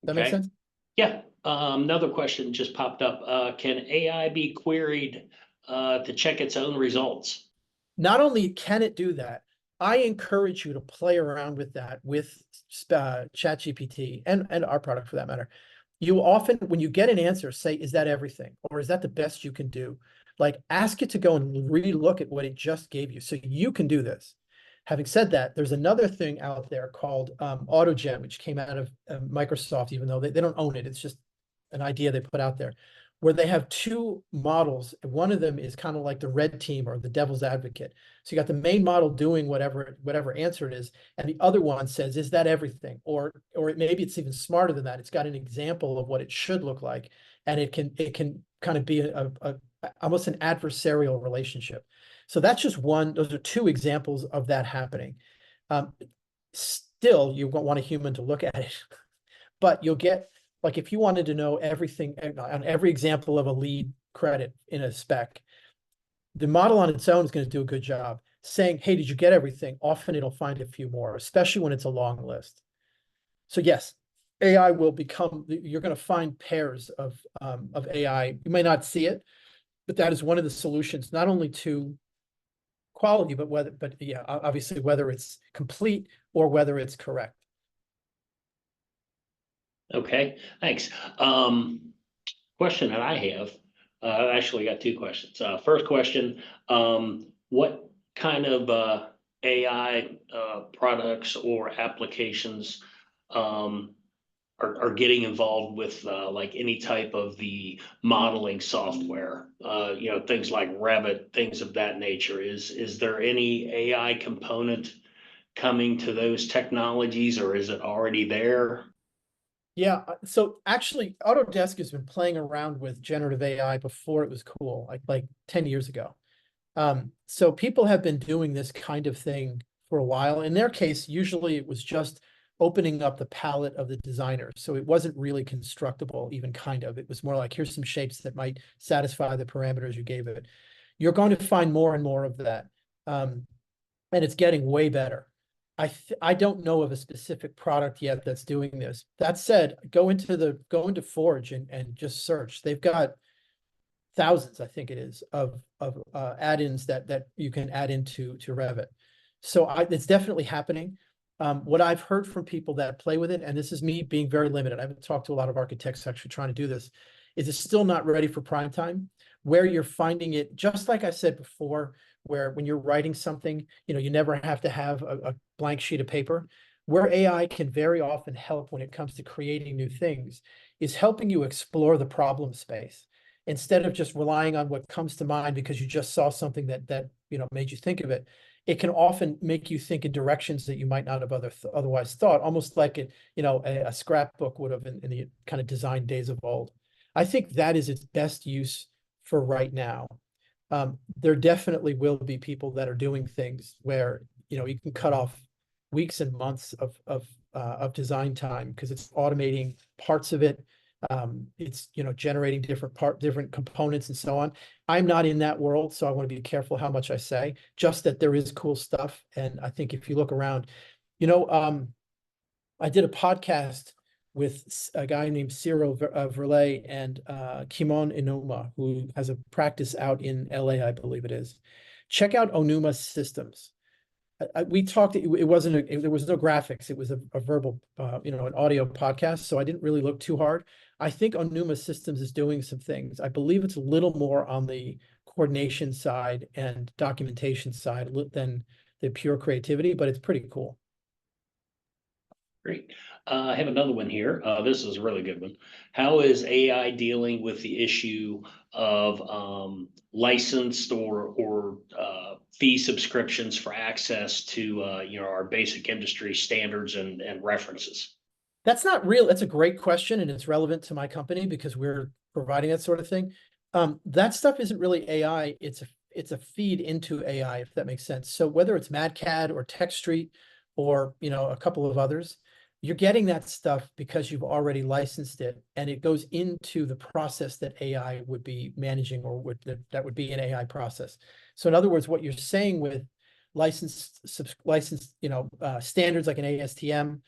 B: That makes
A: Okay.
B: sense?
A: Yeah. Another question just popped up. Can AI be queried to check its own results?
B: Not only can it do that, I encourage you to play around with that with ChatGPT and our product for that matter. You often, when you get an answer, say, is that everything? Or is that the best you can do? Like, ask it to go and relook at what it just gave you so you can do this. Having said that, there's another thing out there called AutoGen, which came out of Microsoft, even though they don't own it. It's just an idea they put out there, where they have two models. One of them is kind of like the red team or the devil's advocate. So you got the main model doing whatever answer it is, and the other one says, is that everything? Or maybe it's even smarter than that. It's got an example of what it should look like, and it can kind of be almost an adversarial relationship. So that's just one. Those are two examples of that happening. Still, you won't want a human to look at it, but you'll get, like, if you wanted to know everything on every example of a lead credit in a spec, the model on its own is going to do a good job saying, hey, did you get everything? Often it'll find a few more, especially when it's a long list. So yes, AI will become, you're going to find pairs of AI. You may not see it, but that is one of the solutions, not only to quality, but yeah, obviously whether it's complete or whether it's correct.
A: Okay, thanks. Question that I have, I actually got two questions. First question, what kind of AI products or applications are getting involved with like any type of the modeling software? Things like Revit, things of that nature. Is there any AI component coming to those technologies, or is it already there?
B: Yeah, so actually Autodesk has been playing around with generative AI before it was cool, like 10 years ago. So people have been doing this kind of thing for a while. In their case, usually it was just opening up the palette of the designer. So it wasn't really constructible, even kind of. It was more like, here's some shapes that might satisfy the parameters you gave it. You're going to find more and more of that. And it's getting way better. I don't know of a specific product yet that's doing this. That said, go into Forge and just search. They've got thousands, I think it is, of add-ins that you can add into Revit. So it's definitely happening. What I've heard from people that play with it, and this is me being very limited, I haven't talked to a lot of architects actually trying to do this, is it's still not ready for prime time, where you're finding it, just like I said before, where when you're writing something, you never have to have a blank sheet of paper. Where AI can very often help when it comes to creating new things is helping you explore the problem space instead of just relying on what comes to mind because you just saw something that made you think of it. It can often make you think in directions that you might not have otherwise thought, almost like a scrapbook would have in the kind of design days of old. I think that is its best use for right now. There definitely will be people that are doing things where you can cut off weeks and months of design time because it's automating parts of it. It's generating different components and so on. I'm not in that world, so I want to be careful how much I say. Just that there is cool stuff, and I think if you look around, I did a podcast with a guy named Cyril Verlet and Kimon Inoma, who has a practice out in LA, I believe it is. Check out Onuma Systems. We talked, there was no graphics. It was a verbal, an audio podcast. So I didn't really look too hard. I think Onuma Systems is doing some things. I believe it's a little more on the coordination side and documentation side than the pure creativity, but it's pretty cool.
A: Great. I have another one here. This is a really good one. How is AI dealing with the issue of licensed or fee subscriptions for access to our basic industry standards and references?
B: That's not real. That's a great question, and it's relevant to my company because we're providing that sort of thing. That stuff isn't really AI. It's a feed into AI, if that makes sense. So whether it's MadCAD or TechStreet or a couple of others, you're getting that stuff because you've already licensed it, and it goes into the process that AI would be managing, or that would be an AI process. So in other words, what you're saying with licensed standards like an ASTM,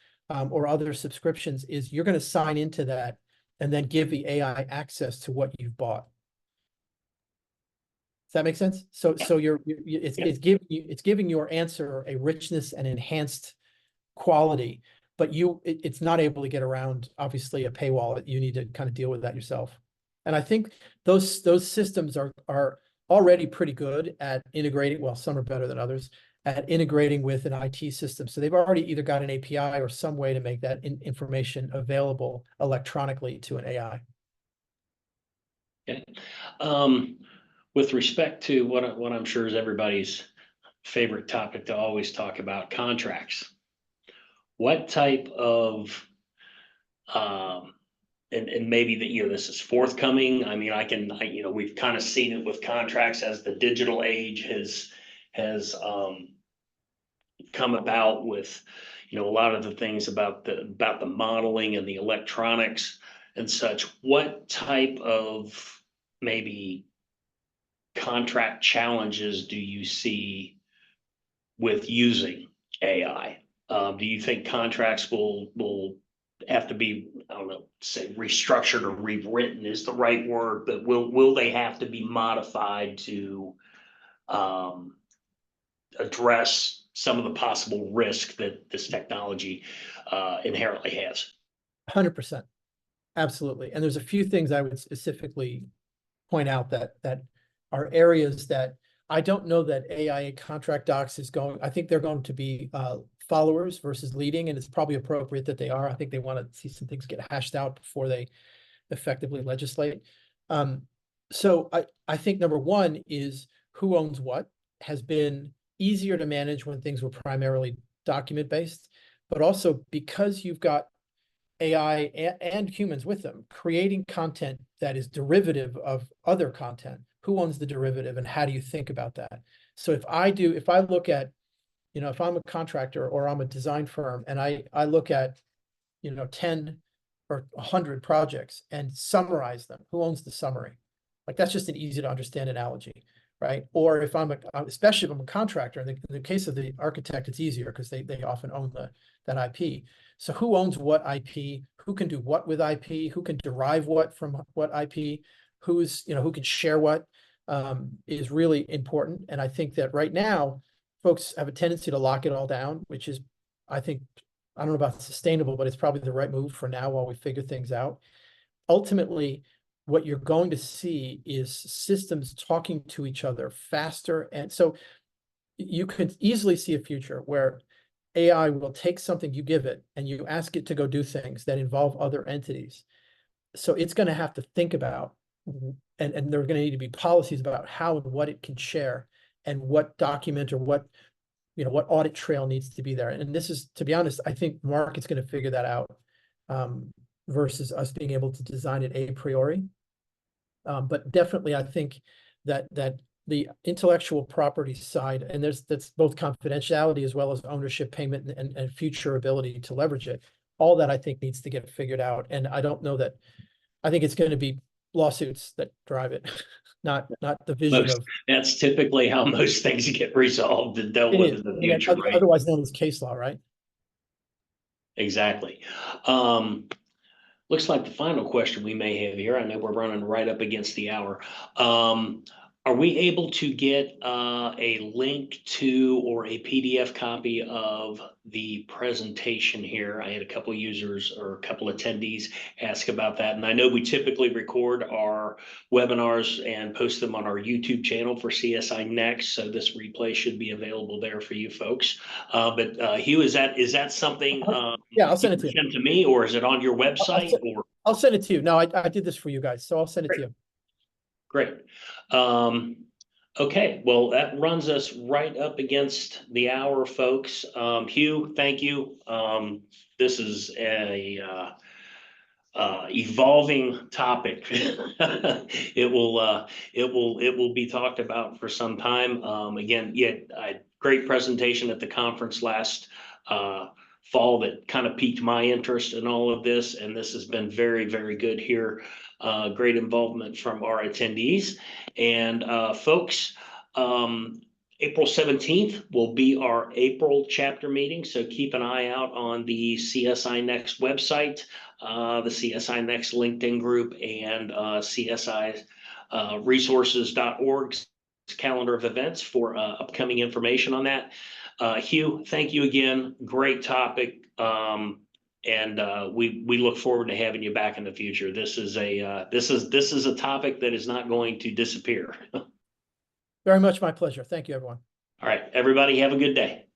B: or other subscriptions is you're going to sign into that and then give the AI access to what you've bought. Does that make sense? So it's giving your answer a richness and enhanced quality, but it's not able to get around, obviously, a paywall. You need to kind of deal with that yourself. And I think those systems are already pretty good at integrating. Well, some are better than others at integrating with an IT system. So they've already either got an API or some way to make that information available electronically to an AI.
A: Okay. With respect to what I'm sure is everybody's favorite topic to always talk about, contracts. What type of and maybe that, this is forthcoming. I mean, we've kind of seen it with contracts as the digital age has come about with, a lot of the things about the modeling and the electronics and such. What type of maybe contract challenges do you see with using AI? Do you think contracts will have to be, I don't know, say restructured or rewritten is the right word, but will they have to be modified to address some of the possible risk that this technology inherently has?
B: 100%. Absolutely. And there's a few things I would specifically point out that are areas that I don't know that AI contract docs is going. I think they're going to be followers versus leading, and it's probably appropriate that they are. I think they want to see some things get hashed out before they effectively legislate. So I think number one is who owns what has been easier to manage when things were primarily document based, but also because you've got AI and humans with them creating content that is derivative of other content. Who owns the derivative and how do you think about that? So if I look at, if I'm a contractor or I'm a design firm and I look at, 10 or 100 projects and summarize them, who owns the summary? Like that's just an easy to understand analogy, right? Or if especially if I'm a contractor, in the case of the architect, it's easier because they often own that IP. So who owns what IP? Who can do what with IP? Who can derive what from what IP? Who can share what is really important. And I think that right now, folks have a tendency to lock it all down, which is, I don't know about sustainable, but it's probably the right move for now while we figure things out. Ultimately, what you're going to see is systems talking to each other faster. And so you could easily see a future where AI will take something you give it and you ask it to go do things that involve other entities. So it's going to have to think about, and there are going to need to be policies about how and what it can share and what document or what audit trail needs to be there. And this is, to be honest, I think market's going to figure that out versus us being able to design it a priori. But definitely, I think that the intellectual property side, and that's both confidentiality as well as ownership, payment, and future ability to leverage it. All that I think needs to get figured out. And I don't know that, I think it's going to be lawsuits that drive it, not the vision of.
A: That's typically how most things get resolved and dealt with in the future, right?
B: Otherwise known as case law, right?
A: Exactly. Looks like the final question we may have here, I know we're running right up against the hour. Are we able to get a link to or a PDF copy of the presentation here? I had a couple of users or a couple of attendees ask about that. And I know we typically record our webinars and post them on our YouTube channel for CSINext. So this replay should be available there for you folks. But Hugh, is that something
B: yeah, I'll send it to you.
A: Send to me, or is it on your website?
B: I'll send it to you. No, I did this for you guys, so I'll send it to you.
A: Great. Okay, well, that runs us right up against the hour, folks. Hugh, thank you. This is a evolving topic. It will be talked about for some time. Again, great presentation at the conference last fall that kind of piqued my interest in all of this, and this has been very, very good here. Great involvement from our attendees and folks. April 17th will be our April chapter meeting, so keep an eye out on the CSINext website, the CSINext LinkedIn group, and CSI resources.org's calendar of events for upcoming information on that. Hugh, thank you again. Great topic. And we look forward to having you back in the future. This is a topic that is not going to disappear.
B: Very much my pleasure. Thank you, everyone.
A: All right, everybody, have a good day.